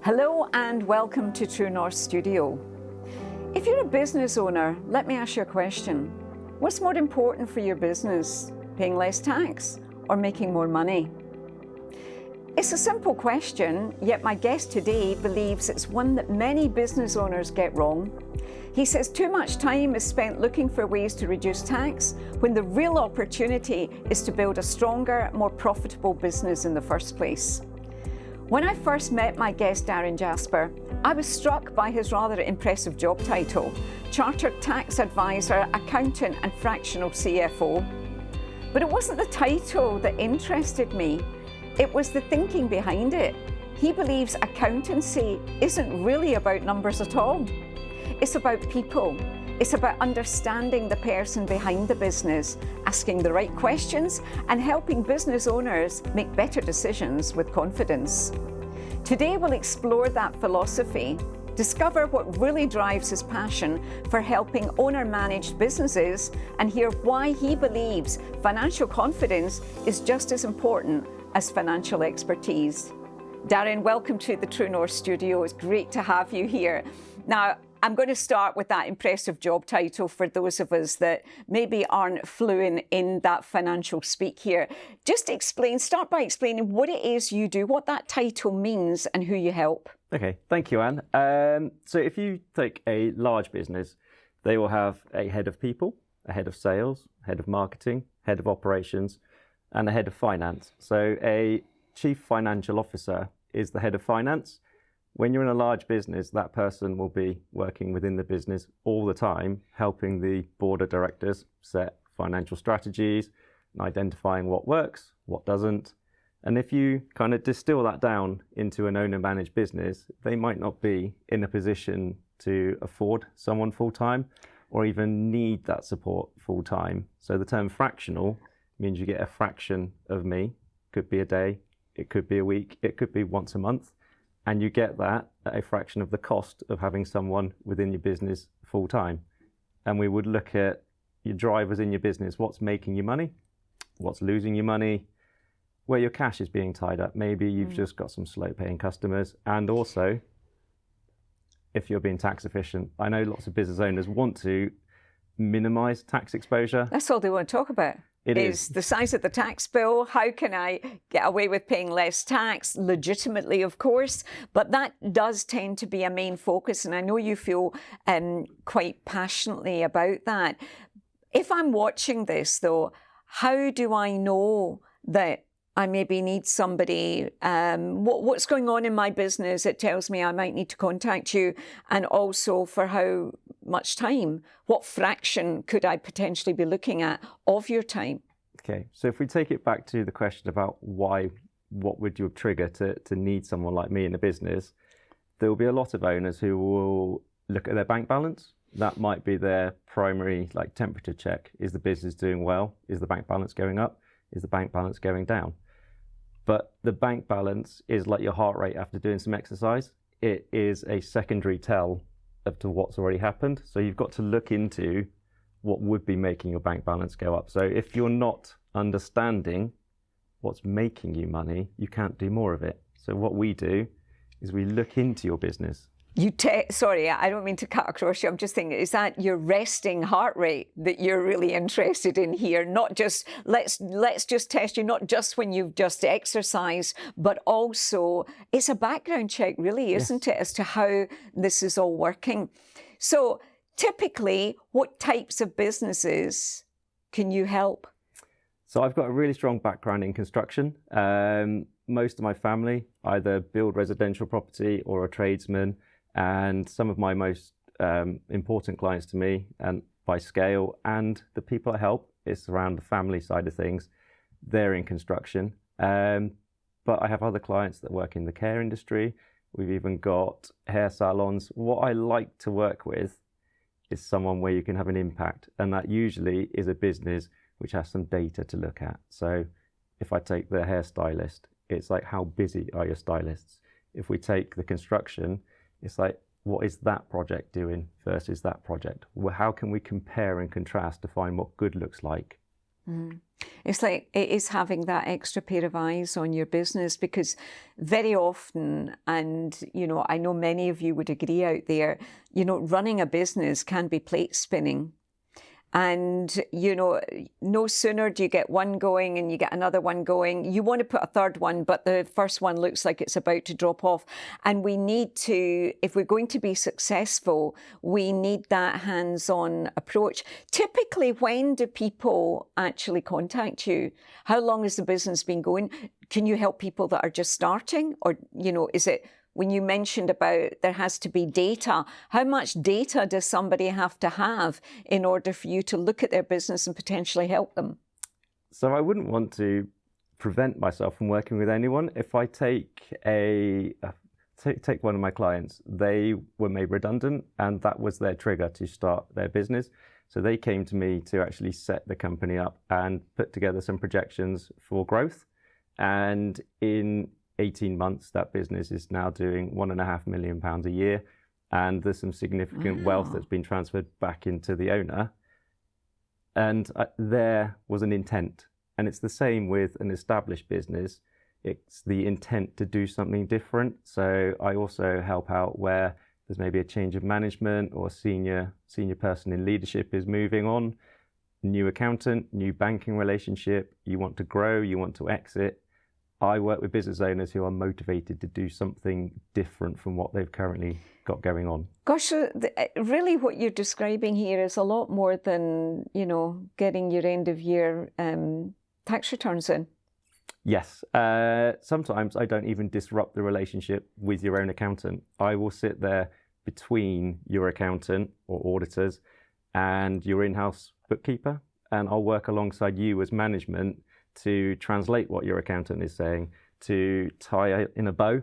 Hello and welcome to trueNorth Studio. If you're a business owner, let me ask you a question. What's more important for your business, paying less tax or making more money? It's a simple question, yet my guest today believes it's one that many business owners get wrong. He says too much time is spent looking for ways to reduce tax when the real opportunity is to build a stronger, more profitable business in the first place. When I first met my guest, Darren Jasper, I was struck by his rather impressive job title, Chartered Tax Advisor, Accountant and Fractional CFO. But it wasn't the title that interested me, it was the thinking behind it. He believes accountancy isn't really about numbers at all. It's about people. It's about understanding the person behind the business, asking the right questions, and helping business owners make better decisions with confidence. Today we'll explore that philosophy, discover what really drives his passion for helping owner-managed businesses, and hear why he believes financial confidence is just as important as financial expertise. Darren, welcome to the trueNorth Studio. It's great to have you here. Now, I'm going to start with that impressive job title for those of us that maybe aren't fluent in that financial speak here. Just start by explaining what it is you do, what that title means and who you help. Okay, thank you, Anne. So if you take a large business, they will have a head of people, a head of sales, head of marketing, head of operations, and a head of finance. So a chief financial officer is the head of finance. When you're in a large business, that person will be working within the business all the time, helping the board of directors set financial strategies and identifying what works, what doesn't. And if you kind of distill that down into an owner-managed business, they might not be in a position to afford someone full-time or even need that support full-time. So the term fractional means you get a fraction of me. Could be a day, it could be a week, it could be once a month. And you get that at a fraction of the cost of having someone within your business full time. And we would look at your drivers in your business, what's making you money, what's losing you money, where your cash is being tied up. Maybe you've just got some slow paying customers. And also, if you're being tax efficient, I know lots of business owners want to minimize tax exposure. That's all they want to talk about. It is the size of the tax bill. How can I get away with paying less tax, legitimately, of course, but that does tend to be a main focus, and I know you feel quite passionately about that. If I'm watching this, though, how do I know that I maybe need somebody? What's going on in my business? It tells me I might need to contact you, and also for how much time? What fraction could I potentially be looking at of your time? Okay, so if we take it back to the question about why, what would you trigger to need someone like me in a business, there will be a lot of owners who will look at their bank balance. That might be their primary temperature check. Is the business doing well? Is the bank balance going up? Is the bank balance going down? But the bank balance is like your heart rate after doing some exercise. It is a secondary tell to what's already happened. So you've got to look into what would be making your bank balance go up. So if you're not understanding what's making you money, you can't do more of it. So what we do is we look into your business. Sorry, I don't mean to cut across you. I'm just thinking, is that your resting heart rate that you're really interested in here? Not just, let's just test you, not just when you've just exercised, but also it's a background check, really, isn't it, as to how this is all working. So typically, what types of businesses can you help? So I've got a really strong background in construction. Most of my family either build residential property or are tradesmen. And some of my most important clients to me, and by scale, and the people I help, it's around the family side of things. They're in construction. But I have other clients that work in the care industry. We've even got hair salons. What I like to work with is someone where you can have an impact. And that usually is a business which has some data to look at. So if I take the hairstylist, it's like, how busy are your stylists? If we take the construction, it's like, what is that project doing versus that project? Well, how can we compare and contrast to find what good looks like? It's like it is having that extra pair of eyes on your business, because very often, and I know many of you would agree out there, running a business can be plate spinning. And, no sooner do you get one going and you get another one going, you want to put a third one, but the first one looks like it's about to drop off. And we need to, if we're going to be successful, we need that hands-on approach. Typically, when do people actually contact you? How long has the business been going? Can you help people that are just starting? Or, is it, when you mentioned about there has to be data, how much data does somebody have to have in order for you to look at their business and potentially help them? So I wouldn't want to prevent myself from working with anyone. If I take take one of my clients, they were made redundant and that was their trigger to start their business. So they came to me to actually set the company up and put together some projections for growth. And in 18 months, that business is now doing £1.5 million a year. And there's some significant wealth that's been transferred back into the owner. And there was an intent. And it's the same with an established business. It's the intent to do something different. So I also help out where there's maybe a change of management or senior person in leadership is moving on. New accountant, new banking relationship. You want to grow, you want to exit. I work with business owners who are motivated to do something different from what they've currently got going on. Gosh, really what you're describing here is a lot more than, getting your end of year tax returns in. Yes. Sometimes I don't even disrupt the relationship with your own accountant. I will sit there between your accountant or auditors and your in-house bookkeeper, and I'll work alongside you as management to translate what your accountant is saying, to tie it in a bow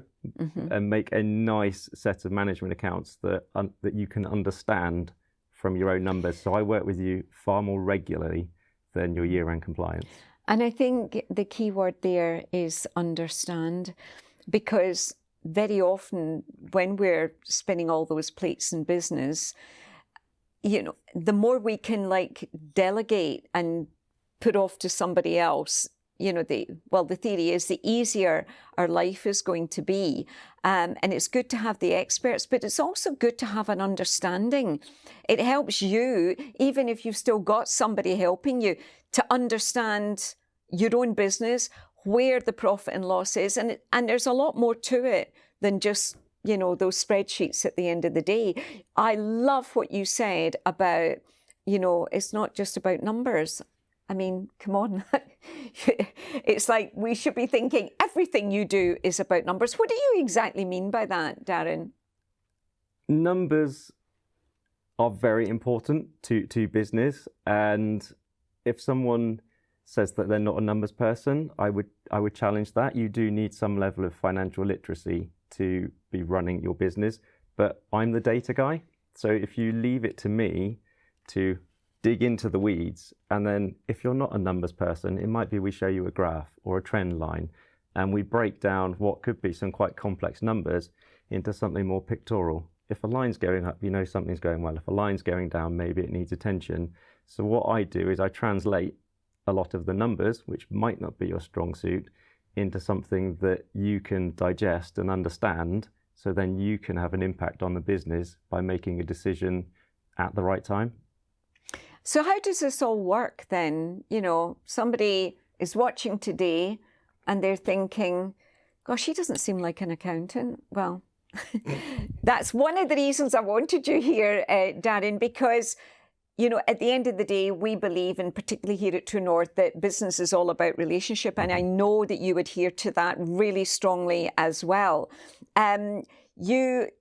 and make a nice set of management accounts that you can understand from your own numbers. So I work with you far more regularly than your year-end compliance. And I think the key word there is understand, because very often when we're spinning all those plates in business, the more we can delegate and put off to somebody else, the theory is the easier our life is going to be. And it's good to have the experts, but it's also good to have an understanding. It helps you, even if you've still got somebody helping you, to understand your own business, where the profit and loss is. And there's a lot more to it than just, those spreadsheets at the end of the day. I love what you said about, it's not just about numbers. I mean, come on. It's like we should be thinking everything you do is about numbers. What do you exactly mean by that, Darren? Numbers are very important to business. And if someone says that they're not a numbers person, I would challenge that. You do need some level of financial literacy to be running your business. But I'm the data guy. So if you leave it to me to dig into the weeds, and then if you're not a numbers person, it might be we show you a graph or a trend line, and we break down what could be some quite complex numbers into something more pictorial. If a line's going up, something's going well. If a line's going down, maybe it needs attention. So what I do is I translate a lot of the numbers, which might not be your strong suit, into something that you can digest and understand, so then you can have an impact on the business by making a decision at the right time. So how does this all work then? Somebody is watching today and they're thinking, gosh, he doesn't seem like an accountant. Well, that's one of the reasons I wanted you here, Darren, because, at the end of the day, we believe, and particularly here at trueNorth, that business is all about relationship. And I know that you adhere to that really strongly as well. You're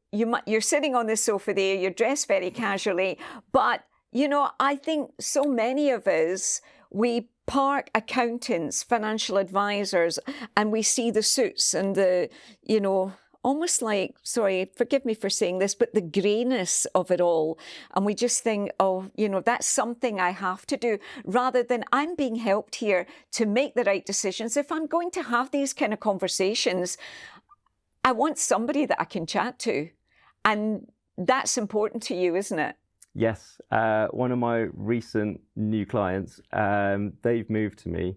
sitting on the sofa there, you're dressed very casually, but I think so many of us, we park accountants, financial advisors, and we see the suits and the, almost like, sorry, forgive me for saying this, but the greyness of it all. And we just think, that's something I have to do, rather than I'm being helped here to make the right decisions. If I'm going to have these kind of conversations, I want somebody that I can chat to. And that's important to you, isn't it? Yes, one of my recent new clients, they've moved to me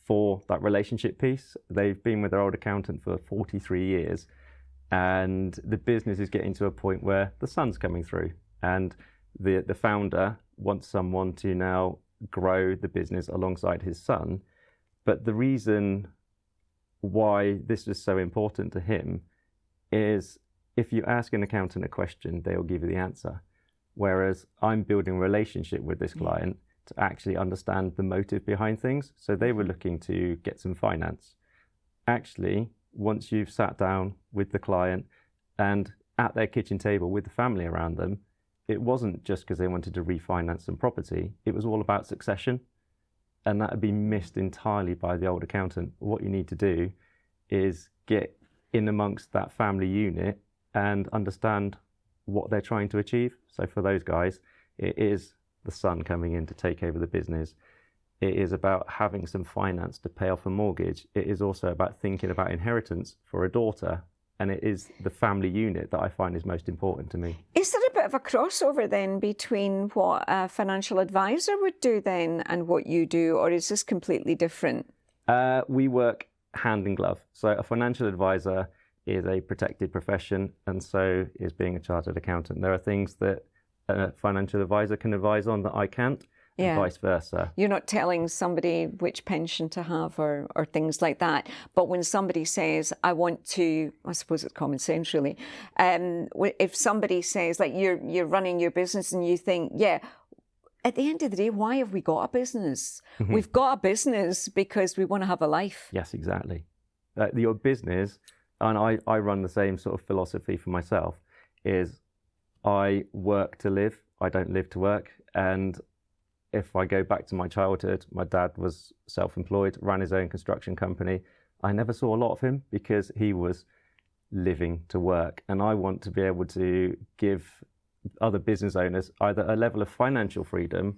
for that relationship piece. They've been with their old accountant for 43 years, and the business is getting to a point where the son's coming through, and the founder wants someone to now grow the business alongside his son. But the reason why this is so important to him is if you ask an accountant a question, they'll give you the answer. Whereas I'm building a relationship with this client to actually understand the motive behind things. So they were looking to get some finance. Actually, once you've sat down with the client and at their kitchen table with the family around them, it wasn't just because they wanted to refinance some property. It was all about succession. And that would be missed entirely by the old accountant. What you need to do is get in amongst that family unit and understand what they're trying to achieve. So for those guys, it is the son coming in to take over the business. It is about having some finance to pay off a mortgage. It is also about thinking about inheritance for a daughter. And it is the family unit that I find is most important to me. Is there a bit of a crossover then between what a financial advisor would do then and what you do, or is this completely different? We work hand in glove. So a financial advisor is a protected profession, and so is being a chartered accountant. There are things that a financial advisor can advise on that I can't, and vice versa. You're not telling somebody which pension to have or things like that. But when somebody says, I want to, I suppose it's common sense really, if somebody says, like you're running your business and you think, yeah, at the end of the day, why have we got a business? Mm-hmm. We've got a business because we want to have a life. Yes, exactly. Your business, and I run the same sort of philosophy for myself, is I work to live, I don't live to work. And if I go back to my childhood, my dad was self-employed, ran his own construction company. I never saw a lot of him because he was living to work. And I want to be able to give other business owners either a level of financial freedom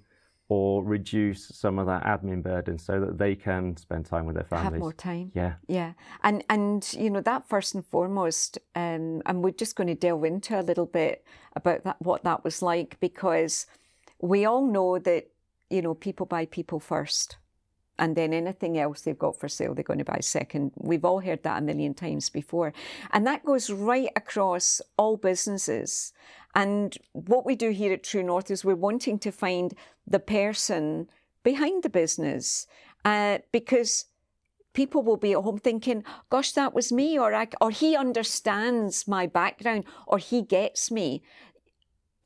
or reduce some of that admin burden so that they can spend time with their families. Have more time. Yeah. Yeah. And you know, that first and foremost, and we're just going to delve into a little bit about that, what that was like, because we all know that, you know, people buy people first, and then anything else they've got for sale, they're going to buy second. We've all heard that a million times before. And that goes right across all businesses. And what we do here at trueNorth is we're wanting to find the person behind the business, because people will be at home thinking, gosh, that was me, or he understands my background, or he gets me.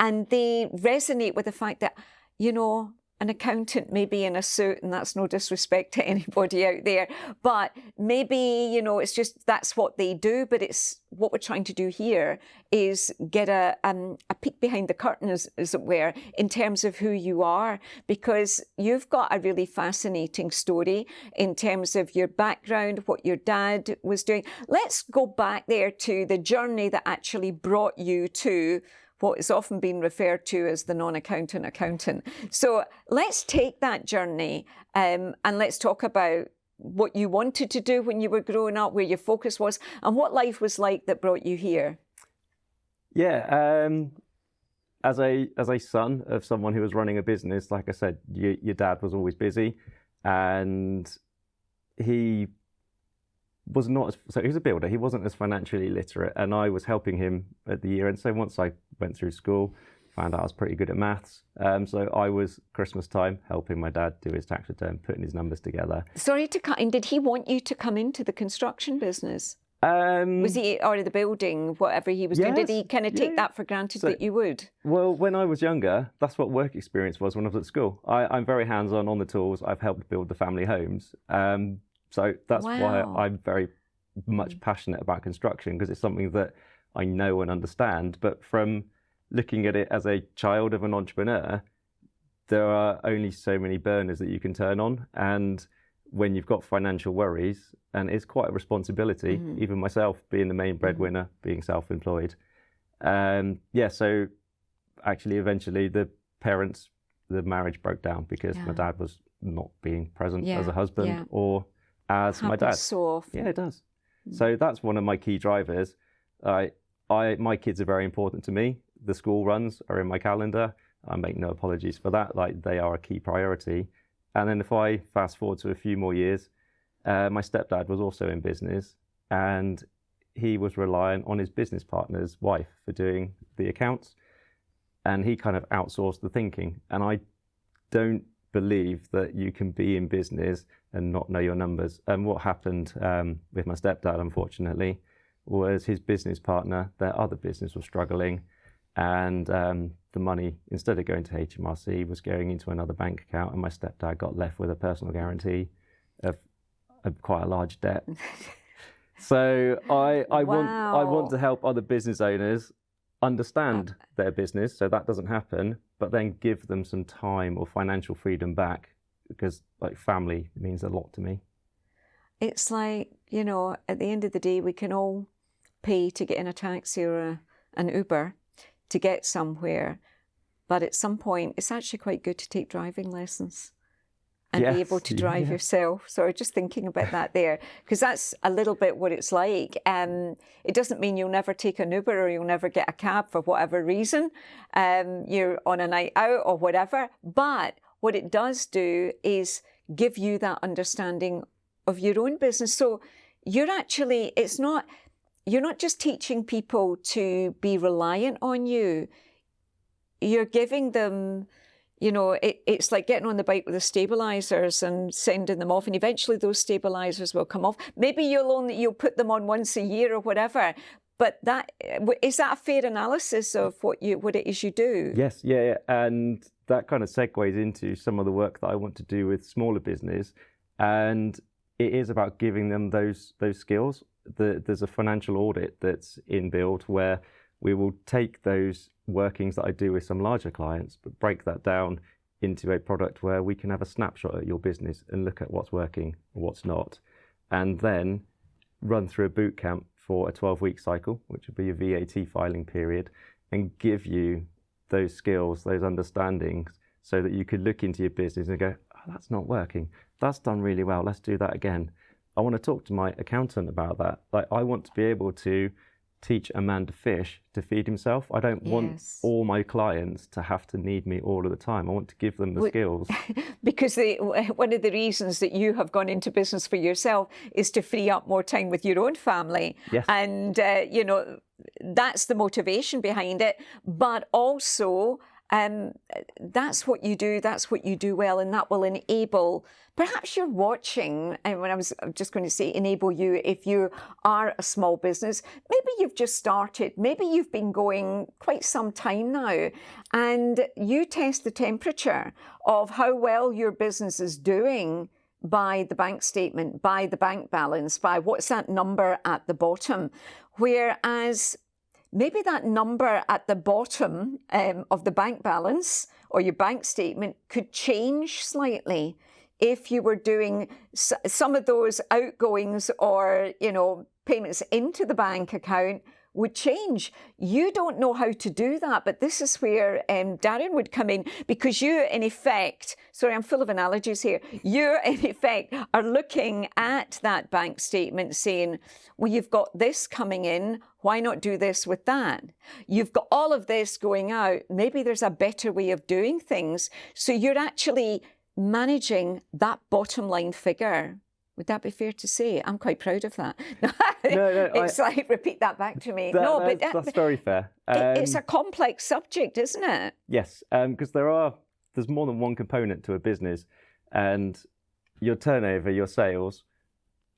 And they resonate with the fact that, you know, an accountant may be in a suit, and that's no disrespect to anybody out there, but maybe, you know, it's just that's what they do. But it's what we're trying to do here is get a peek behind the curtain, as it were, in terms of who you are, because you've got a really fascinating story in terms of your background, what your dad was doing. Let's go back there to the journey that actually brought you to what is often being referred to as the non-accountant accountant. So let's take that journey and let's talk about what you wanted to do when you were growing up, where your focus was, and what life was like that brought you here. Yeah, as a son of someone who was running a business, like I said, your dad was always busy, and he was not, so he was a builder, he wasn't as financially literate, and I was helping him at the year end. So once I went through school, found out I was pretty good at maths, so I was Christmas time helping my dad do his tax return, putting his numbers together. Sorry to cut in, did he want you to come into the construction business? Was he, or the building, whatever he was doing, did he kind of take that for granted that you would? Well, when I was younger, that's what work experience was when I was at school. I'm very hands-on on the tools. I've helped build the family homes. So that's why I'm very much passionate about construction, because it's something that I know and understand. But from looking at it as a child of an entrepreneur, there are only so many burners that you can turn on. And when you've got financial worries, and it's quite a responsibility, even myself being the main breadwinner, being self-employed. So actually eventually the marriage broke down because my dad was not being present as a husband or as my dad. So often. Yeah, it does. So that's one of my key drivers. My kids are very important to me. The school runs are in my calendar. I make no apologies for that. Like, they are a key priority. And then if I fast forward to a few more years, my stepdad was also in business, and he was reliant on his business partner's wife for doing the accounts, and he kind of outsourced the thinking. And I don't believe that you can be in business and not know your numbers. And what happened with my stepdad, unfortunately, was his business partner, their other business was struggling, and the money, instead of going to HMRC, was going into another bank account, and my stepdad got left with a personal guarantee of quite a large debt. So I want to help other business owners understand their business so that doesn't happen, but then give them some time or financial freedom back, because like family means a lot to me. It's like, you know, at the end of the day, we can all pay to get in a taxi or an Uber to get somewhere, but at some point it's actually quite good to take driving lessons and be able to drive yourself. So just thinking about that there, because that's a little bit what it's like. It doesn't mean you'll never take an Uber or you'll never get a cab for whatever reason. You're on a night out or whatever. But what it does do is give you that understanding of your own business. So you're actually, you're not just teaching people to be reliant on you. You're giving them, you know, it's like getting on the bike with the stabilizers and sending them off, and eventually those stabilizers will come off. Maybe you'll put them on once a year or whatever. But is that a fair analysis of what it is you do? Yes, yeah, and that kind of segues into some of the work that I want to do with smaller business, and it is about giving them those skills. There's a financial audit that's inbuilt where we will take those workings that I do with some larger clients, but break that down into a product where we can have a snapshot at your business and look at what's working and what's not, and then run through a boot camp for a 12-week cycle, which would be a VAT filing period, and give you those skills, those understandings, so that you could look into your business and go, oh, that's not working. That's done really well. Let's do that again. I want to talk to my accountant about that. Like, I want to be able to teach a man to fish to feed himself. I don't want all my clients to have to need me all of the time. I want to give them the skills. Because one of the reasons that you have gone into business for yourself is to free up more time with your own family. Yes. And, you know, that's the motivation behind it. But also, that's what you do well, and that will enable, perhaps you're watching, and when I was just going to say enable you, if you are a small business, maybe you've just started, maybe you've been going quite some time now, and you test the temperature of how well your business is doing by the bank statement, by the bank balance, by what's that number at the bottom. Whereas maybe that number at the bottom of the bank balance or your bank statement could change slightly if you were doing some of those outgoings or, you know, payments into the bank account would change. You don't know how to do that, but this is where Darren would come in, because you, in effect, sorry, I'm full of analogies here, you, in effect, are looking at that bank statement saying, well, you've got this coming in, why not do this with that? You've got all of this going out, maybe there's a better way of doing things. So you're actually managing that bottom line figure. Would that be fair to say? I'm quite proud of that. No, it's like, repeat that back to me. That's very fair. It's a complex subject, isn't it? Yes, because there's more than one component to a business, and your turnover, your sales,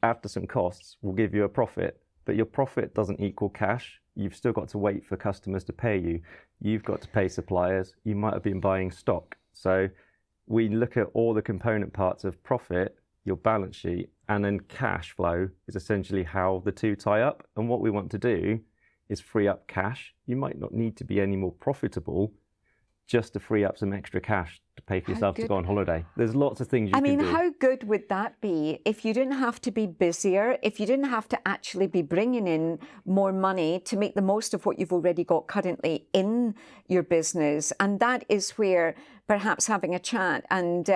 after some costs, will give you a profit. But your profit doesn't equal cash. You've still got to wait for customers to pay you. You've got to pay suppliers. You might have been buying stock. So we look at all the component parts of profit, your balance sheet, and then cash flow is essentially how the two tie up. And what we want to do is free up cash. You might not need to be any more profitable just to free up some extra cash to pay for yourself to go on holiday. There's lots of things you can do. I mean, how good would that be if you didn't have to be busier, if you didn't have to actually be bringing in more money to make the most of what you've already got currently in your business? And that is where perhaps having a chat and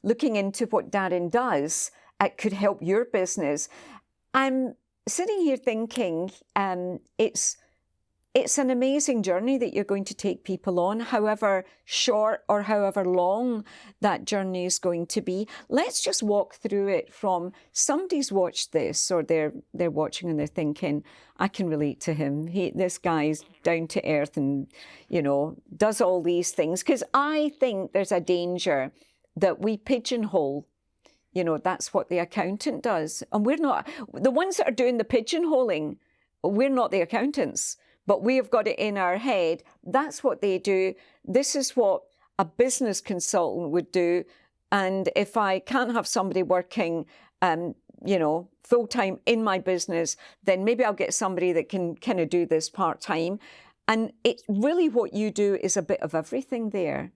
looking into what Darren does could help your business. I'm sitting here thinking it's it's an amazing journey that you're going to take people on, however short or however long that journey is going to be. Let's just walk through it from somebody's watched this, or they're watching and they're thinking, I can relate to him. This guy's down to earth and, you know, does all these things. Because I think there's a danger that we pigeonhole. You know, that's what the accountant does. And we're not, the ones that are doing the pigeonholing, we're not the accountants. But we have got it in our head. That's what they do. This is what a business consultant would do. And if I can't have somebody working, you know, full-time in my business, then maybe I'll get somebody that can kind of do this part-time. And it's really what you do is a bit of everything there.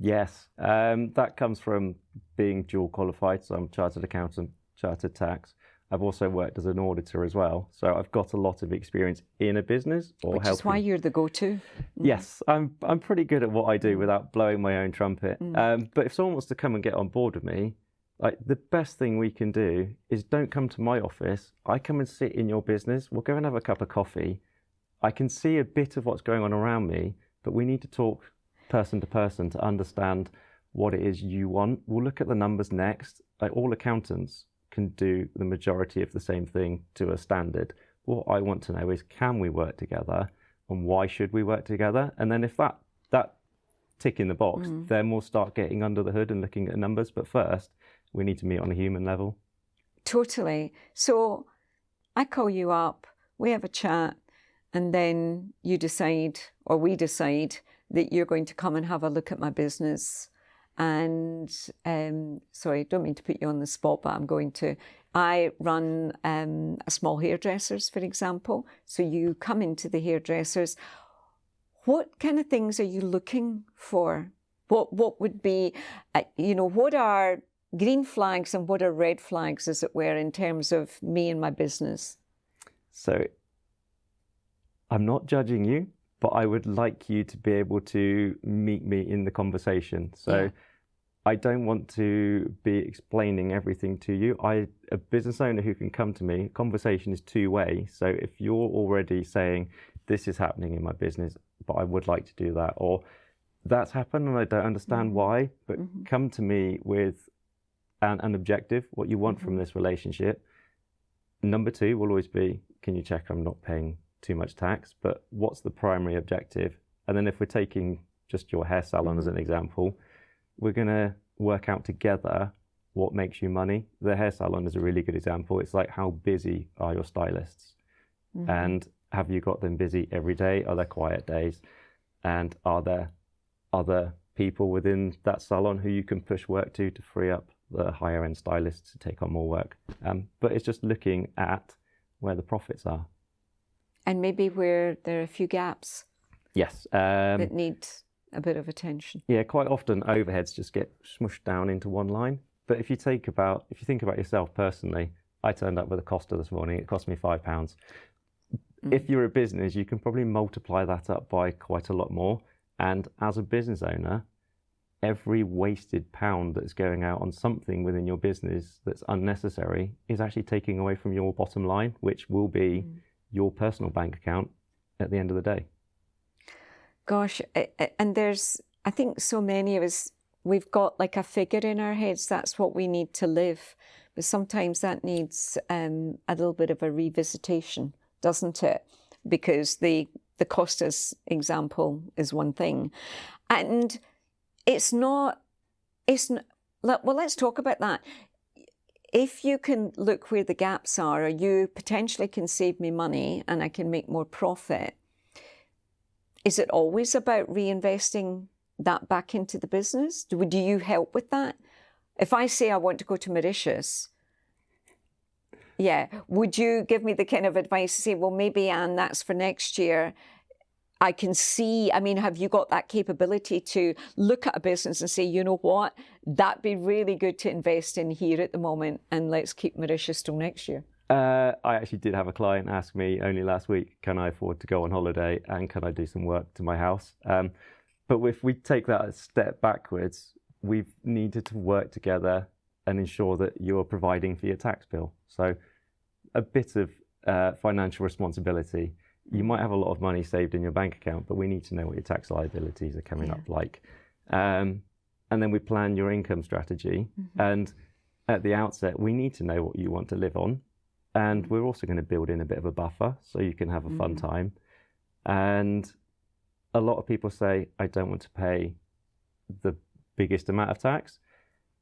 Yes, that comes from being dual qualified. So I'm chartered accountant, chartered tax. I've also worked as an auditor as well. So I've got a lot of experience in a business or Which helping. is why you're the go-to. Yes, I'm pretty good at what I do without blowing my own trumpet. But if someone wants to come and get on board with me, like the best thing we can do is don't come to my office. I come and sit in your business. We'll go and have a cup of coffee. I can see a bit of what's going on around me, but we need to talk person to person to understand what it is you want. We'll look at the numbers next. Like all accountants can do the majority of the same thing to a standard. What I want to know is, can we work together, and why should we work together? And then if that tick in the box, then we'll start getting under the hood and looking at numbers. But first, we need to meet on a human level. Totally. So I call you up, we have a chat, and then you decide, or we decide, that you're going to come and have a look at my business. And sorry, don't mean to put you on the spot, but I'm going to. I run a small hairdressers, for example. So you come into the hairdressers. What kind of things are you looking for? What would be, you know, what are green flags and what are red flags, as it were, in terms of me and my business? So I'm not judging you, but I would like you to be able to meet me in the conversation. So yeah. I don't want to be explaining everything to you. A business owner who can come to me, conversation is two-way. So if you're already saying, this is happening in my business, but I would like to do that, or that's happened and I don't understand why, but come to me with an objective, what you want from this relationship. Number two will always be, can you check I'm not paying too much tax? But what's the primary objective? And then if we're taking just your hair salon as an example, we're going to work out together what makes you money. The hair salon is a really good example. It's like, how busy are your stylists? And have you got them busy every day? Are there quiet days? And are there other people within that salon who you can push work to free up the higher end stylists to take on more work? But it's just looking at where the profits are. And maybe where there are a few gaps. Yes. That need a bit of attention. Yeah, quite often overheads just get smushed down into one line. But if you think about yourself personally, I turned up with a Costa this morning. It cost me £5. If you're a business, you can probably multiply that up by quite a lot more. And as a business owner, every wasted pound that's going out on something within your business that's unnecessary is actually taking away from your bottom line, which will be your personal bank account at the end of the day. Gosh, and I think so many of us, we've got like a figure in our heads, that's what we need to live. But sometimes that needs a little bit of a revisitation, doesn't it? Because the Costas example is one thing. And well, let's talk about that. If you can look where the gaps are, or you potentially can save me money and I can make more profit, is it always about reinvesting that back into the business? Do you help with that? If I say I want to go to Mauritius, would you give me the kind of advice to say, well, maybe, Anne, that's for next year? I can see, have you got that capability to look at a business and say, you know what, that'd be really good to invest in here at the moment, and let's keep Mauritius till next year? I actually did have a client ask me only last week, can I afford to go on holiday and can I do some work to my house? But if we take that a step backwards, we've needed to work together and ensure that you're providing for your tax bill. So a bit of financial responsibility You might have a lot of money saved in your bank account, but we need to know what your tax liabilities are coming up like. And then we plan your income strategy. And at the outset, we need to know what you want to live on. And we're also going to build in a bit of a buffer so you can have a fun time. And a lot of people say, I don't want to pay the biggest amount of tax.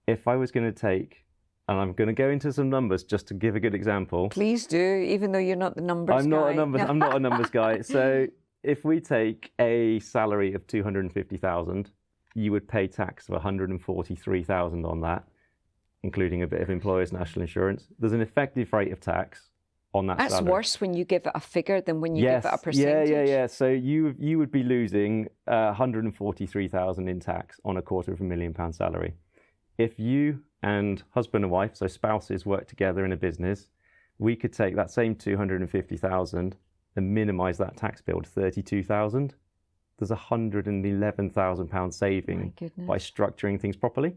If I was going to take, and I'm going to go into some numbers just to give a good example. Please do, even though you're not the numbers guy. I'm not a numbers guy. So if we take a salary of 250,000, you would pay tax of 143,000 on that, including a bit of employer's national insurance. There's an effective rate of tax on that salary. That's worse when you give it a figure than when you give it a percentage. Yeah. So you would be losing 143,000 in tax on a £250,000 salary. If you and husband and wife, so spouses, work together in a business, we could take that same 250,000 and minimise that tax bill to 32,000. There's £111,000 saving by structuring things properly.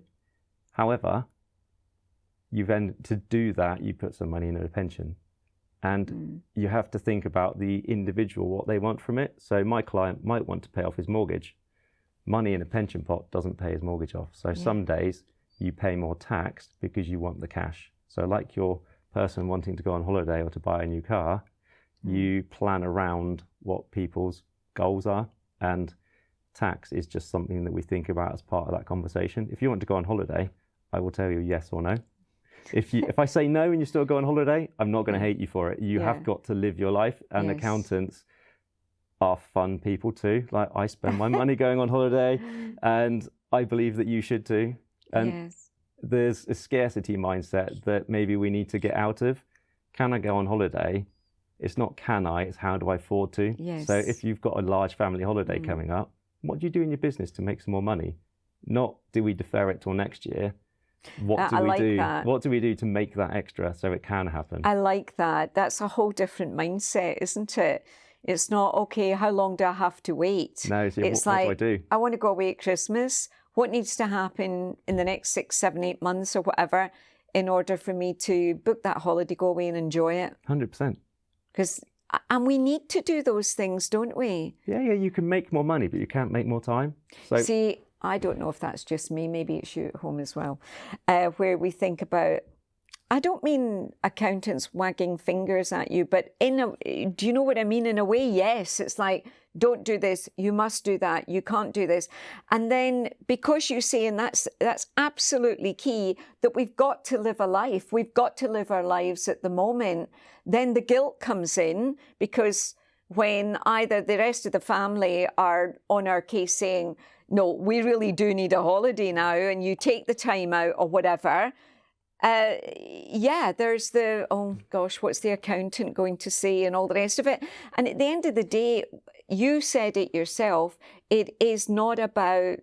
However, to do that, you put some money in a pension. And you have to think about the individual, what they want from it. So my client might want to pay off his mortgage. Money in a pension pot doesn't pay his mortgage off. So some days you pay more tax because you want the cash. So like your person wanting to go on holiday or to buy a new car, you plan around what people's goals are. And tax is just something that we think about as part of that conversation. If you want to go on holiday, I will tell you yes or no. If I say no and you still go on holiday, I'm not going to hate you for it. You have got to live your life. And accountants are fun people too. Like, I spend my money going on holiday, and I believe that you should too. And there's a scarcity mindset that maybe we need to get out of. Can I go on holiday? It's not can I, it's how do I afford to? So if you've got a large family holiday coming up, what do you do in your business to make some more money? Not do we defer it till next year? What do we do? What do we do to make that extra so it can happen? I like that. That's a whole different mindset, isn't it? It's not, okay, how long do I have to wait? No, so it's what like, do I do? I want to go away at Christmas. What needs to happen in the next 6, 7, 8 months or whatever in order for me to book that holiday, go away and enjoy it? 100%. And we need to do those things, don't we? Yeah, you can make more money, but you can't make more time. So see, I don't know if that's just me, maybe it's you at home as well, where we think about, I don't mean accountants wagging fingers at you, but do you know what I mean? In a way, yes. It's like, don't do this, you must do that, you can't do this. And then because you say, and that's absolutely key, that we've got to live a life, we've got to live our lives at the moment, then the guilt comes in, because when either the rest of the family are on our case saying, no, we really do need a holiday now, and you take the time out or whatever, there's the, oh gosh, what's the accountant going to say and all the rest of it. And at the end of the day, you said it yourself, it is not about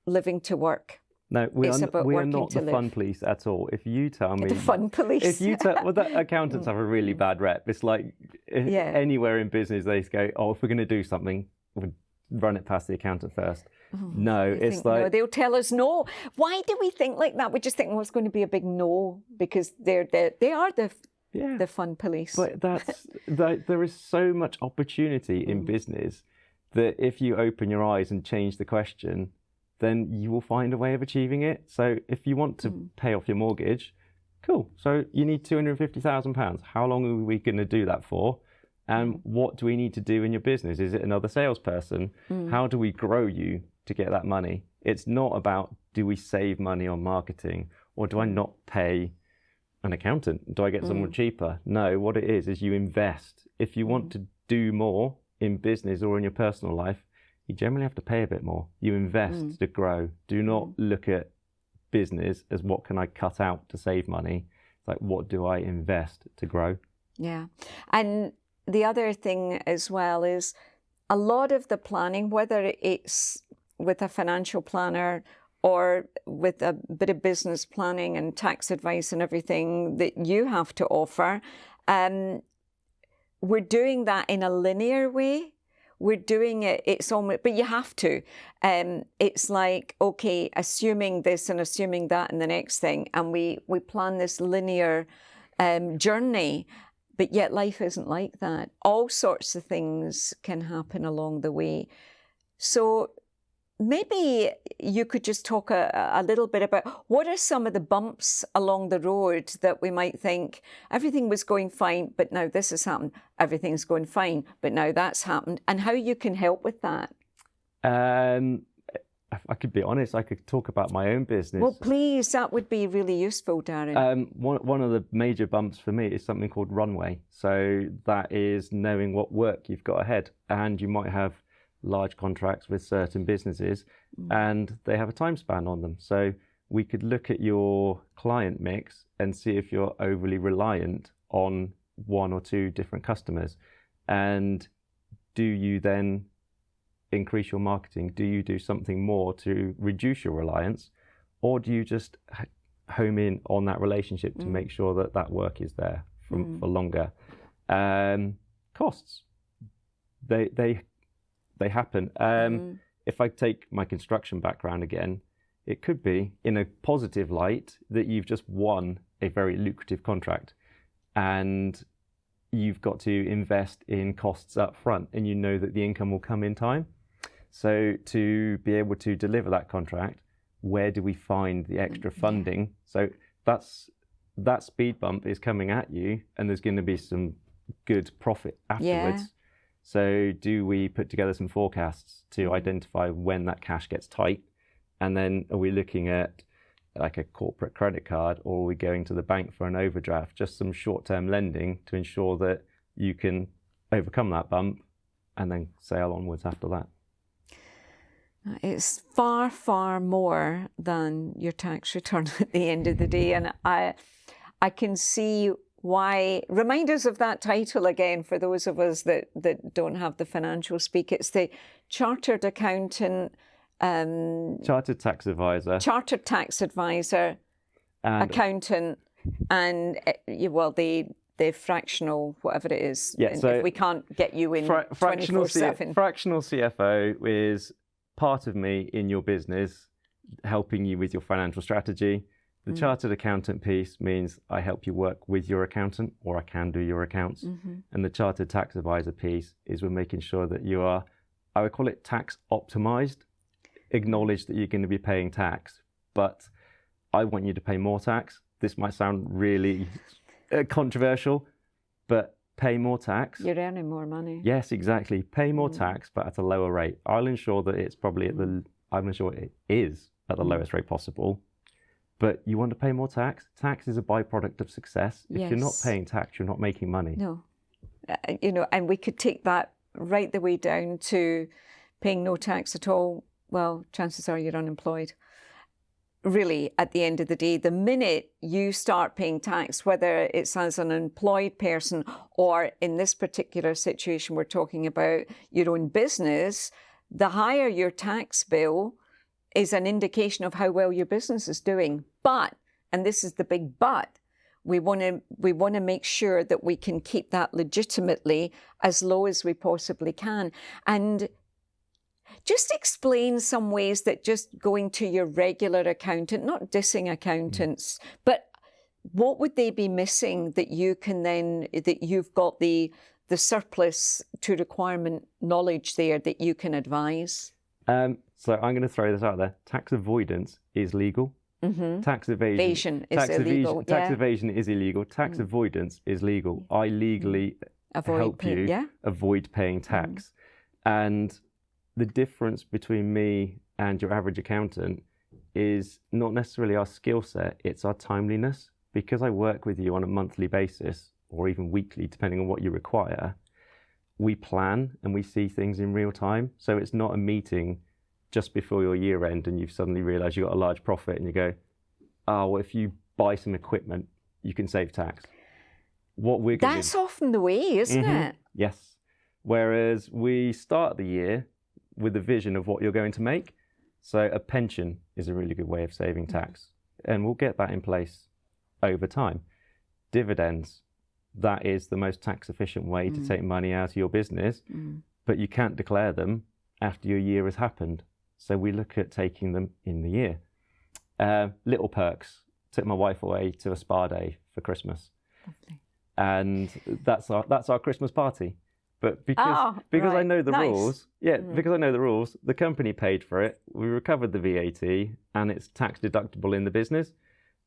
living to work. No, we are not the fun police at all. If you tell me... The fun police. If you tell... Well, accountants have a really bad rep. It's like anywhere in business, they go, oh, if we're going to do something, we'll run it past the accountant first. Oh, no, it's like... No, they'll tell us no. Why do we think like that? We just think, well, it's going to be a big no, because they are the fun police. But there is so much opportunity in business that if you open your eyes and change the question, then you will find a way of achieving it. So if you want to pay off your mortgage, cool. So you need £250,000. How long are we going to do that for? And what do we need to do in your business? Is it another salesperson? How do we grow you to get that money? It's not about, do we save money on marketing, or do I not pay an accountant? Do I get someone cheaper? No, what it is you invest. If you want to do more in business or in your personal life, you generally have to pay a bit more. You invest to grow. Do not look at business as what can I cut out to save money. It's like, what do I invest to grow? Yeah. And the other thing as well is a lot of the planning, whether it's with a financial planner or with a bit of business planning and tax advice and everything that you have to offer, we're doing that in a linear way. We're doing it, it's almost, but you have to. It's like, okay, assuming this and assuming that and the next thing, and we plan this linear journey. But yet life isn't like that. All sorts of things can happen along the way. So maybe you could just talk a little bit about what are some of the bumps along the road that we might think everything was going fine, but now this has happened. Everything's going fine, but now that's happened, and how you can help with that. I could be honest, I could talk about my own business. Well, please, that would be really useful, Darren. One of the major bumps for me is something called runway. So that is knowing what work you've got ahead. And you might have large contracts with certain businesses and they have a time span on them. So we could look at your client mix and see if you're overly reliant on one or two different customers. And do you then increase your marketing? Do you do something more to reduce your reliance, or do you just home in on that relationship to make sure that that work is there for longer? Costs, they happen. If I take my construction background again, it could be in a positive light that you've just won a very lucrative contract and you've got to invest in costs up front and you know that the income will come in time. So to be able to deliver that contract, where do we find the extra funding? So that speed bump is coming at you and there's going to be some good profit afterwards. So do we put together some forecasts to identify when that cash gets tight? And then are we looking at like a corporate credit card, or are we going to the bank for an overdraft, just some short-term lending to ensure that you can overcome that bump and then sail onwards after that? It's far, far more than your tax return at the end of the day. And I can see why. Remind us of that title again for those of us that don't have the financial speak. It's the Chartered Accountant, Chartered Tax Advisor, Chartered Tax Advisor, and Accountant, and the fractional, whatever it is. Yeah, so if we can't get you in fractional 24/7. Fractional CFO is part of me in your business, helping you with your financial strategy. The chartered accountant piece means I help you work with your accountant, or I can do your accounts. And the chartered tax advisor piece is we're making sure that you are, I would call it tax optimized. Acknowledge that you're going to be paying tax, but I want you to pay more tax. This might sound really controversial, but pay more tax. You're earning more money. Yes, exactly. Pay more tax, but at a lower rate. I'll ensure that it's probably I'm sure it is at the lowest rate possible. But you want to pay more tax? Tax is a byproduct of success. If you're not paying tax, you're not making money. No. And we could take that right the way down to paying no tax at all. Well, chances are you're unemployed. Really, at the end of the day, the minute you start paying tax, whether it's as an employed person or in this particular situation we're talking about your own business, the higher your tax bill is an indication of how well your business is doing. But, and this is the big but, we want to make sure that we can keep that legitimately as low as we possibly can. And just explain some ways that just going to your regular accountant, not dissing accountants, but what would they be missing that you can then, that you've got the surplus to requirement knowledge there that you can advise? So I'm going to throw this out there. Tax avoidance is legal. Tax evasion is illegal. Tax evasion is illegal. Tax avoidance is legal. I legally help you avoid paying tax. And the difference between me and your average accountant is not necessarily our skill set, it's our timeliness. Because I work with you on a monthly basis, or even weekly, depending on what you require, we plan and we see things in real time. So it's not a meeting just before your year end and you've suddenly realized you got a large profit and you go, oh, well, if you buy some equipment, you can save tax. What we're going That's often the way, isn't it? Yes. Whereas we start the year with a vision of what you're going to make. So a pension is a really good way of saving tax. And we'll get that in place over time. Dividends, that is the most tax efficient way to take money out of your business, but you can't declare them after your year has happened. So we look at taking them in the year. Little perks. Took my wife away to a spa day for Christmas. and that's our Christmas party. But because I know the rules, because I know the rules, the company paid for it. We recovered the VAT, and it's tax deductible in the business.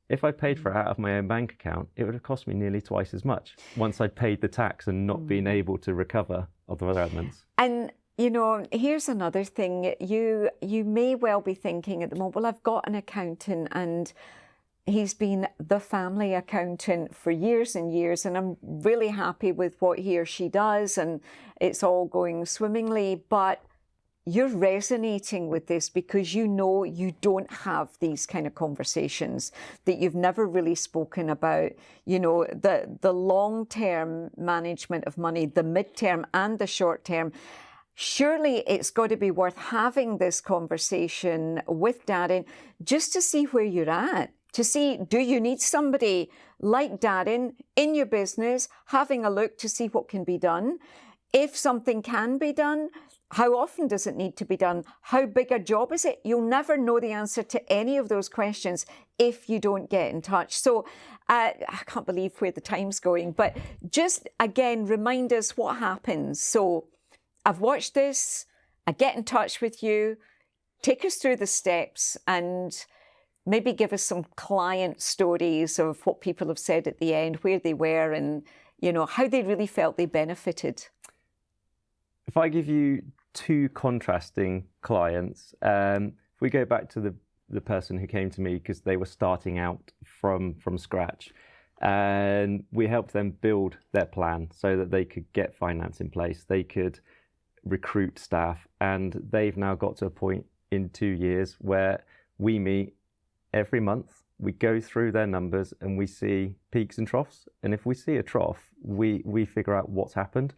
If I paid for it out of my own bank account, it would have cost me nearly twice as much once I'd paid the tax and not been able to recover other elements. And here's another thing. You may well be thinking at the moment, well, I've got an accountant and he's been the family accountant for years and years, and I'm really happy with what he or she does, and it's all going swimmingly. But you're resonating with this because you don't have these kind of conversations, that you've never really spoken about, the long-term management of money, the mid-term and the short-term. Surely it's got to be worth having this conversation with Darren just to see where you're at, to see, do you need somebody like Darren in your business, having a look to see what can be done? If something can be done, how often does it need to be done? How big a job is it? You'll never know the answer to any of those questions if you don't get in touch. So I can't believe where the time's going, but just again, remind us what happens. So I've watched this, I get in touch with you, take us through the steps, and maybe give us some client stories of what people have said at the end, where they were, and how they really felt they benefited. If I give you two contrasting clients, if we go back to the person who came to me because they were starting out from scratch, and we helped them build their plan so that they could get finance in place, they could recruit staff, and they've now got to a point in 2 years where we meet every month, we go through their numbers and we see peaks and troughs, and if we see a trough, we figure out what's happened.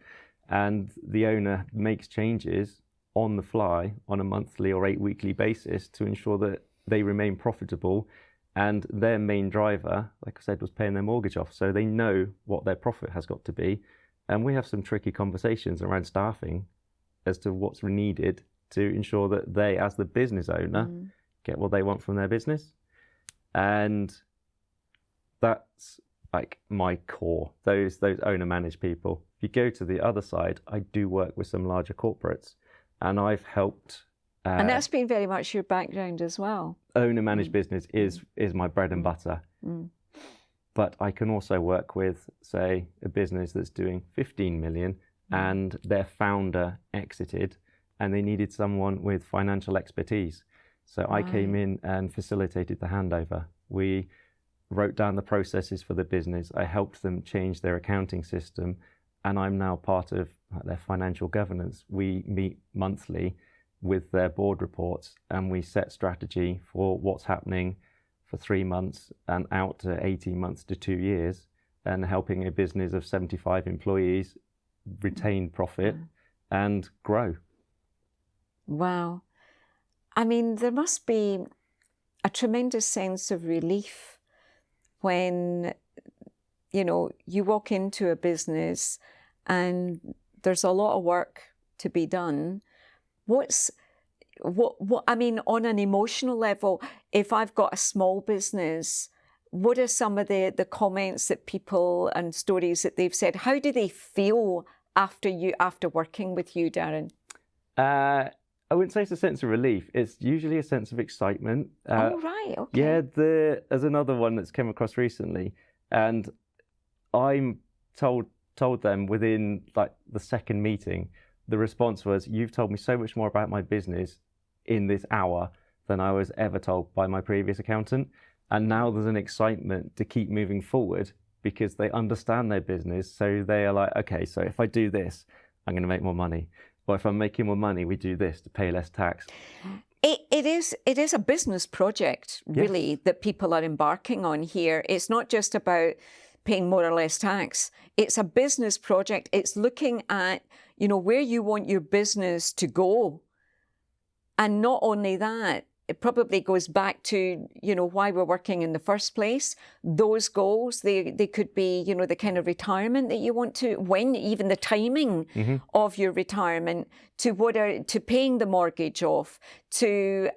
And the owner makes changes on the fly on a monthly or 8-weekly basis to ensure that they remain profitable. And their main driver, like I said, was paying their mortgage off. So they know what their profit has got to be. And we have some tricky conversations around staffing as to what's needed to ensure that they, as the business owner, get what they want from their business. And that's like my core, those owner managed people. If you go to the other side, I do work with some larger corporates, and I've helped. And that's been very much your background as well. Owner managed business is my bread and butter. But I can also work with, say, a business that's doing 15 million and their founder exited and they needed someone with financial expertise. So I came in and facilitated the handover. We wrote down the processes for the business. I helped them change their accounting system, and I'm now part of their financial governance. We meet monthly with their board reports, and we set strategy for what's happening for 3 months and out to 18 months to 2 years, and helping a business of 75 employees retain profit and grow. Wow. I mean, there must be a tremendous sense of relief when, you walk into a business and there's a lot of work to be done. What I mean, on an emotional level, if I've got a small business, what are some of the comments that people and stories that they've said? How do they feel after working with you, Darren? I wouldn't say it's a sense of relief. It's usually a sense of excitement. Oh, right. Okay. Yeah, there's another one that's come across recently, and I'm told them within like the second meeting, the response was, "You've told me so much more about my business in this hour than I was ever told by my previous accountant." And now there's an excitement to keep moving forward because they understand their business. So they are like, okay, so if I do this, I'm going to make more money. Or if I'm making more money, we do this to pay less tax. It is a business project, really, that people are embarking on here. It's not just about paying more or less tax. It's a business project. It's looking at, where you want your business to go. And not only that, it probably goes back to, why we're working in the first place. Those goals, they could be, the kind of retirement that you want to, when, even the timing of your retirement, to paying the mortgage off, to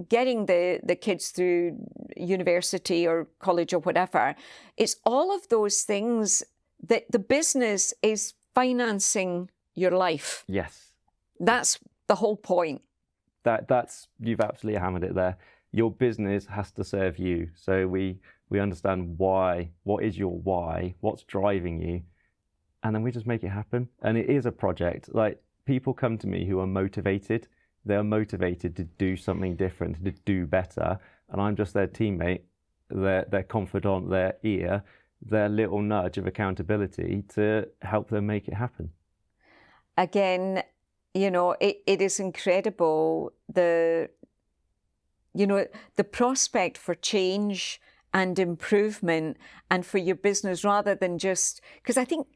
getting the kids through university or college or whatever. It's all of those things that the business is financing your life. Yes. That's the whole point. That's you've absolutely hammered it there. Your business has to serve you. So we understand why, what is your why, what's driving you, and then we just make it happen. And it is a project. Like, people come to me who are motivated. They're motivated to do something different, to do better. And I'm just their teammate, their confidant, their ear, their little nudge of accountability to help them make it happen. Again, you know, it is incredible, the prospect for change and improvement, and for your business, rather than just, because I think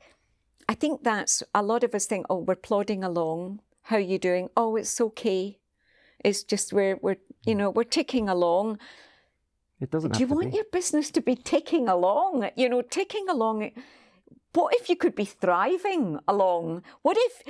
that's, a lot of us think, oh, we're plodding along. How are you doing? Oh, it's okay. It's just we're ticking along. It doesn't have Do you to want be. your business to be ticking along? You know, ticking along. What if you could be thriving along? What if,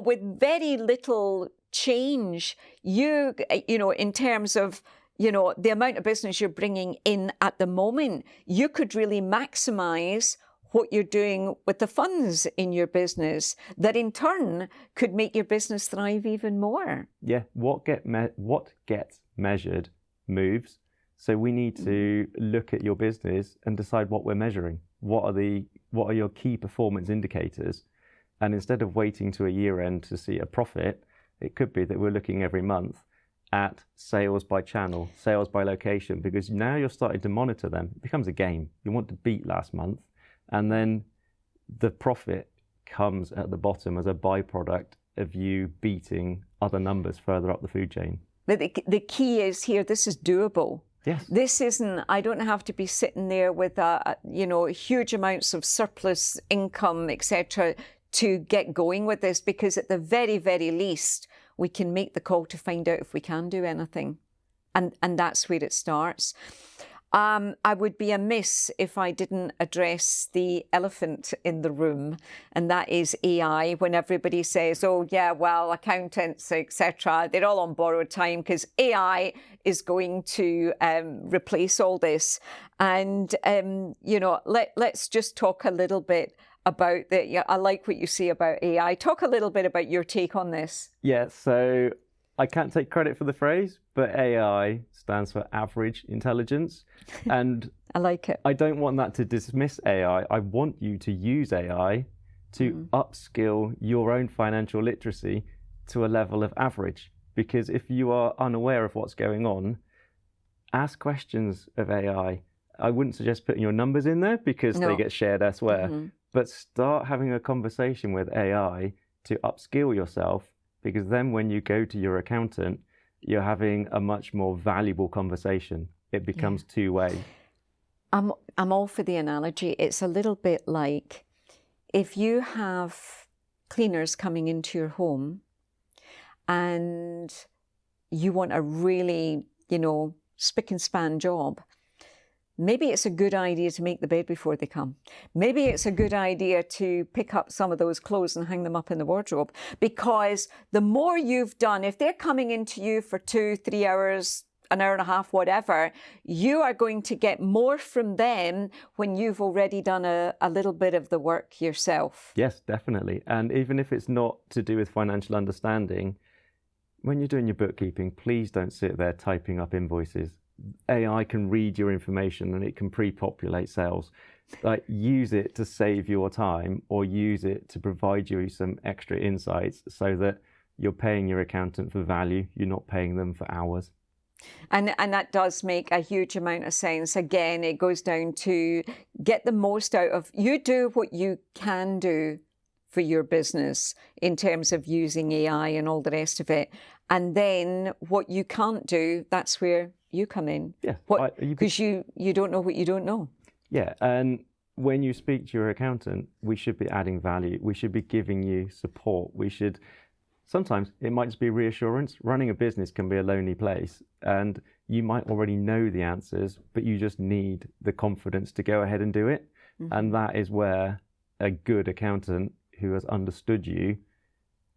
with very little change, in terms of, the amount of business you're bringing in at the moment, you could really maximize what you're doing with the funds in your business, that in turn could make your business thrive even more. Yeah, what gets measured moves. So we need to look at your business and decide what we're measuring. What are your key performance indicators? And instead of waiting to a year end to see a profit, it could be that we're looking every month at sales by channel, sales by location, because now you're starting to monitor them. It becomes a game. You want to beat last month, and then the profit comes at the bottom as a byproduct of you beating other numbers further up the food chain. But the key is here, this is doable. Yes. This isn't, I don't have to be sitting there with huge amounts of surplus income, etc., to get going with this, because at the very, very least, we can make the call to find out if we can do anything. And that's where it starts. I would be amiss if I didn't address the elephant in the room, and that is AI. When everybody says, oh, yeah, well, accountants, etc., they're all on borrowed time because AI is going to replace all this. And, let's just talk a little bit about that. Yeah, I like what you say about AI. Talk a little bit about your take on this. Yeah, so I can't take credit for the phrase, but AI stands for average intelligence. And I like it. I don't want that to dismiss AI. I want you to use AI to upskill your own financial literacy to a level of average. Because if you are unaware of what's going on, ask questions of AI. I wouldn't suggest putting your numbers in there because they get shared elsewhere. But start having a conversation with AI to upskill yourself, because then when you go to your accountant, you're having a much more valuable conversation. It becomes two-way. I'm all for the analogy. It's a little bit like if you have cleaners coming into your home and you want a really, spick and span job. Maybe it's a good idea to make the bed before they come. Maybe it's a good idea to pick up some of those clothes and hang them up in the wardrobe, because the more you've done, if they're coming into you for 2-3 hours, an hour and a half, whatever, you are going to get more from them when you've already done a little bit of the work yourself. Yes, definitely. And even if it's not to do with financial understanding, when you're doing your bookkeeping, please don't sit there typing up invoices. AI can read your information and it can pre-populate cells. Like, use it to save your time, or use it to provide you some extra insights so that you're paying your accountant for value. You're not paying them for hours. And that does make a huge amount of sense. Again, it goes down to get the most out of, you do what you can do for your business in terms of using AI and all the rest of it. And then what you can't do, that's where you come in. Yeah. Because you don't know what you don't know. Yeah. And when you speak to your accountant, we should be adding value. We should be giving you support. Sometimes it might just be reassurance. Running a business can be a lonely place, and you might already know the answers, but you just need the confidence to go ahead and do it. And that is where a good accountant who has understood you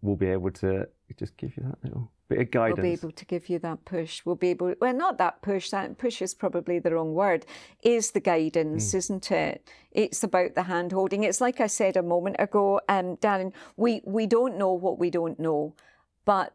will be able to just give you that little bit of guidance. We'll be able to give you that push. We'll be able, well, not that push is probably the wrong word, is the guidance, isn't it? It's about the hand-holding. It's like I said a moment ago, Darren, we don't know what we don't know, but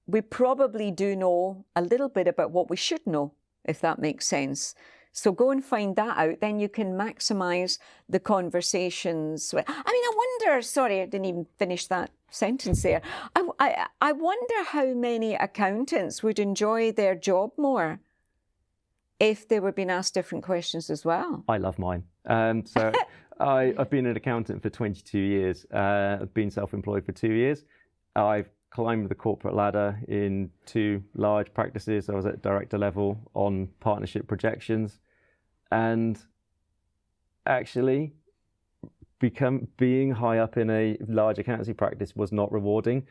we probably do know a little bit about what we should know, if that makes sense. So go and find that out, then you can maximise the conversations. I mean, I wonder, sorry, I didn't even finish that sentence there. I wonder how many accountants would enjoy their job more if they were being asked different questions as well. I love mine. So I've been an accountant for 22 years. I've been self-employed for 2 years. I've climbed the corporate ladder in 2 large practices. I was at director level on partnership projections. And actually, being high up in a large accountancy practice was not rewarding.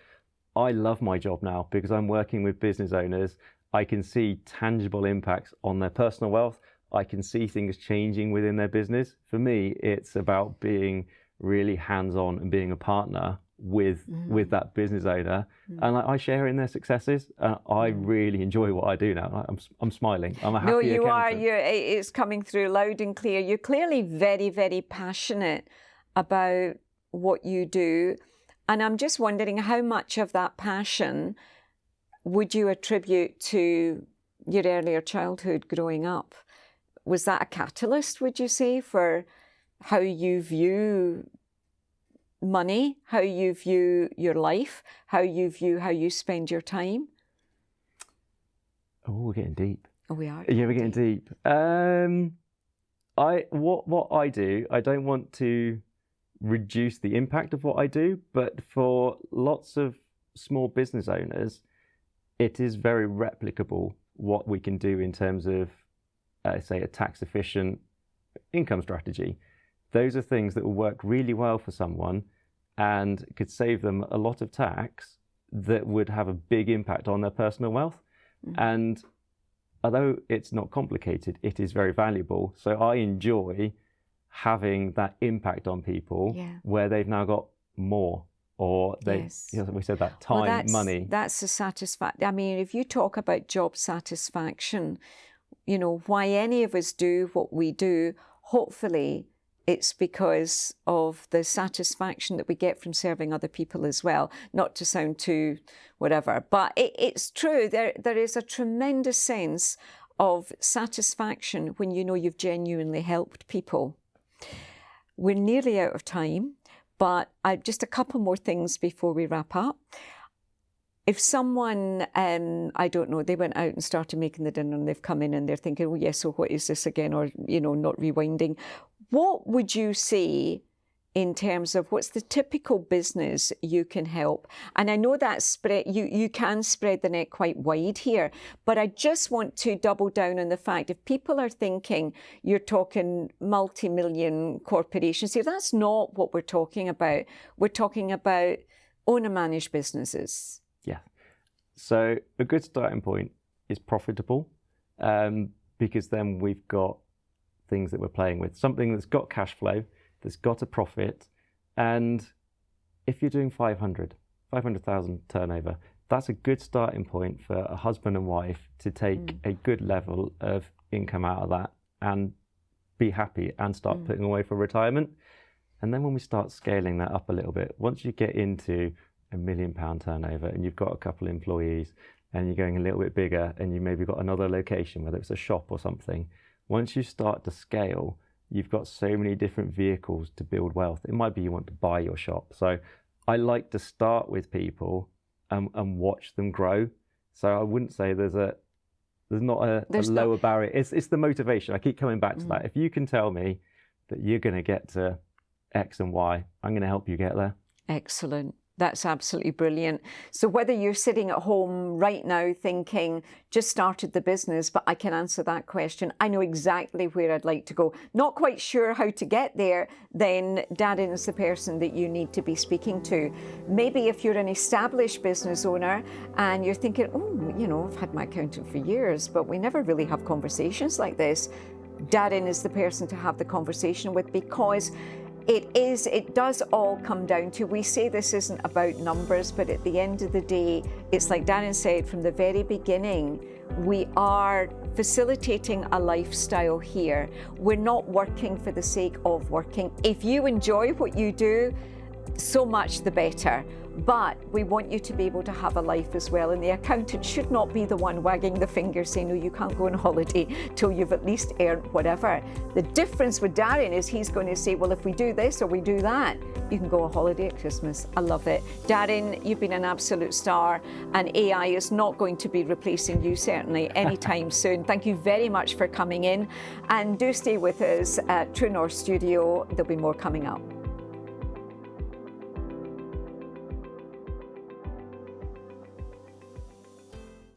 I love my job now because I'm working with business owners. I can see tangible impacts on their personal wealth. I can see things changing within their business. For me, it's about being really hands-on and being a partner with that business owner, and I share in their successes. I really enjoy what I do now. I'm smiling. I'm a happy accountant. No, you are. It's coming through loud and clear. You're clearly very, very passionate about what you do, and I'm just wondering how much of that passion would you attribute to your earlier childhood growing up? Was that a catalyst, would you say, for how you view money, how you view your life, how you spend your time? Oh, we're getting deep. Oh, we are. Yeah, we're getting deep. What I do, I don't want to reduce the impact of what I do, but for lots of small business owners, it is very replicable what we can do in terms of, say, a tax efficient income strategy. Those are things that will work really well for someone and could save them a lot of tax that would have a big impact on their personal wealth. And although it's not complicated, it is very valuable. So I enjoy having that impact on people where they've now got more, or they, we said that time, money. That's the satisfaction. I mean, if you talk about job satisfaction, you know, why any of us do what we do, hopefully it's because of the satisfaction that we get from serving other people as well. Not to sound too whatever, but it's true. There is a tremendous sense of satisfaction when you know you've genuinely helped people. We're nearly out of time, but just a couple more things before we wrap up. If someone, I don't know, they went out and started making the dinner and they've come in and they're thinking, oh yes, so what is this again? Or, you know, not rewinding. What would you say in terms of what's the typical business you can help? And I know that you can spread the net quite wide here, but I just want to double down on the fact if people are thinking you're talking multi-million corporations here, that's not what we're talking about. We're talking about owner-managed businesses. Yeah. So a good starting point is profitable, because then we've got things that we're playing with, something that's got cash flow, that's got a profit. And if you're doing 500,000 turnover, that's a good starting point for a husband and wife to take a good level of income out of that and be happy and start putting away for retirement. And then when we start scaling that up a little bit, once you get into £1 million turnover and you've got a couple of employees and you're going a little bit bigger and you maybe got another location, whether it's a shop or something, once you start to scale, you've got so many different vehicles to build wealth. It might be you want to buy your shop. So I like to start with people and watch them grow. So I wouldn't say there's not a lower barrier. It's the motivation. I keep coming back to that. If you can tell me that you're going to get to X and Y, I'm going to help you get there. Excellent. That's absolutely brilliant. So whether you're sitting at home right now thinking, just started the business, but I can answer that question, I know exactly where I'd like to go, not quite sure how to get there, then Darren is the person that you need to be speaking to. Maybe if you're an established business owner and you're thinking, oh, you know, I've had my accountant for years, but we never really have conversations like this, Darren is the person to have the conversation with, because It does all come down to, we say this isn't about numbers, but at the end of the day, it's like Darren said from the very beginning, we are facilitating a lifestyle here. We're not working for the sake of working. If you enjoy what you do, so much the better. But we want you to be able to have a life as well. And the accountant should not be the one wagging the finger saying, no, you can't go on holiday till you've at least earned whatever. The difference with Darren is he's going to say, well, if we do this or we do that, you can go on holiday at Christmas. I love it. Darren, you've been an absolute star, and AI is not going to be replacing you certainly anytime soon. Thank you very much for coming in, and do stay with us at True North Studio. There'll be more coming up.